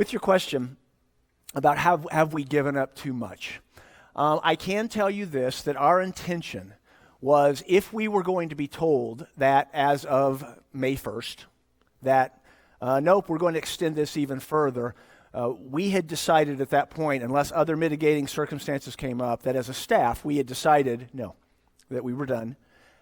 With your question about have we given up too much, I can tell you this, that our intention was, if we were going to be told that as of May 1st, that nope, we're going to extend this even further, we had decided at that point, unless other mitigating circumstances came up, that as a staff we had decided no, that we were done.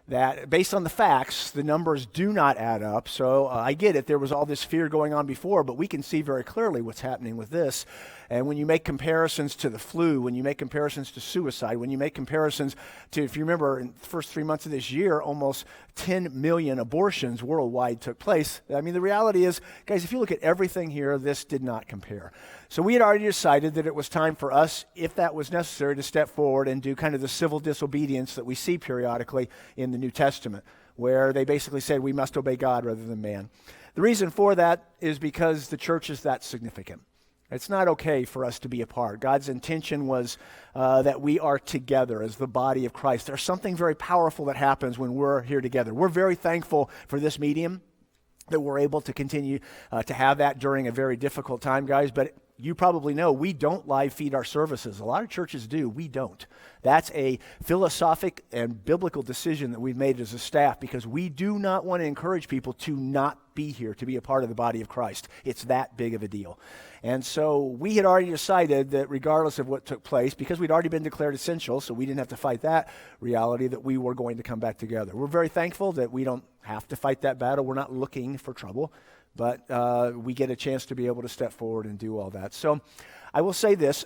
That based on the facts, the numbers do not add up. So I get it. There was all this fear going on before, but we can see very clearly what's happening with this. And when you make comparisons to the flu, when you make comparisons to suicide, when you make comparisons to, if you remember, in the first 3 months of this year, almost 10 million abortions worldwide took place. I mean, the reality is, guys, if you look at everything here, this did not compare. So we had already decided that it was time for us, if that was necessary, to step forward and do kind of the civil disobedience that we see periodically in the New Testament, where they basically said we must obey God rather than man. The reason for that is because the church is that significant. It's not okay for us to be apart. God's intention was that we are together as the body of Christ. There's something very powerful that happens when we're here together. We're very thankful for this medium, that we're able to continue to have that during a very difficult time, guys. But you probably know we don't live feed our services. A lot of churches do. We don't. That's a philosophic and biblical decision that we've made as a staff, because we do not want to encourage people to not be here, to be a part of the body of Christ. It's that big of a deal. And so we had already decided that regardless of what took place, because we'd already been declared essential, so we didn't have to fight that reality, that we were going to come back together. We're very thankful that we don't have to fight that battle. We're not looking for trouble, but we get a chance to be able to step forward and do all that. So I will say this.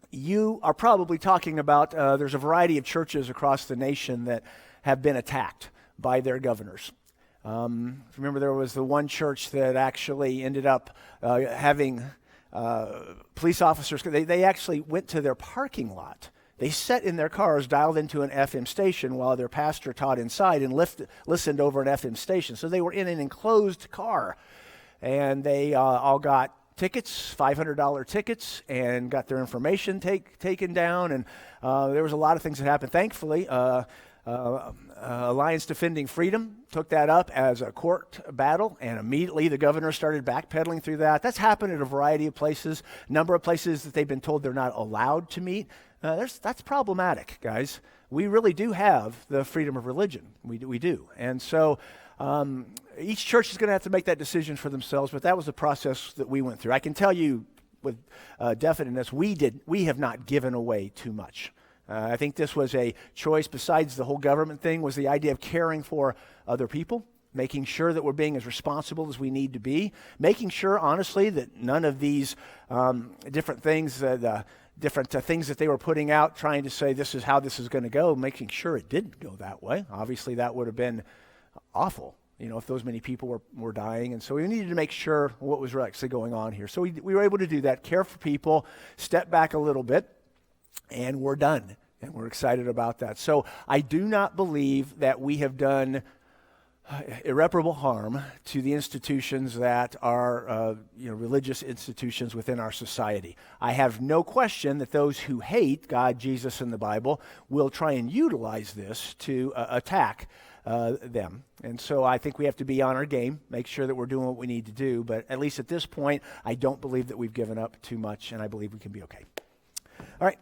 You are probably talking about, there's a variety of churches across the nation that have been attacked by their governors. Remember, there was the one church that actually ended up having police officers. They actually went to their parking lot. They sat in their cars, dialed into an FM station while their pastor taught inside, and listened over an FM station. So they were in an enclosed car, and they all got tickets, $500 tickets, and got their information taken down. And there was a lot of things that happened. Thankfully, Alliance Defending Freedom took that up as a court battle, and immediately the governor started backpedaling through that. That's happened at a variety of places, a number of places that they've been told they're not allowed to meet. That's problematic, guys. We really do have the freedom of religion. We do. And so each church is going to have to make that decision for themselves, but that was the process that we went through. I can tell you with definiteness, we have not given away too much. I think this was a choice, besides the whole government thing, was the idea of caring for other people, making sure that we're being as responsible as we need to be, making sure, honestly, that none of these different things, different things that they were putting out, trying to say this is how this is going to go, making sure it didn't go that way. Obviously, that would have been awful, if those many people were dying. And so we needed to make sure what was actually going on here. So we were able to do that, care for people, step back a little bit, and we're done. And we're excited about that. So I do not believe that we have done irreparable harm to the institutions that are religious institutions within our society. I have no question that those who hate God, Jesus, and the Bible will try and utilize this to attack them. And so I think we have to be on our game, make sure that we're doing what we need to do. But at least at this point, I don't believe that we've given up too much, and I believe we can be okay. All right,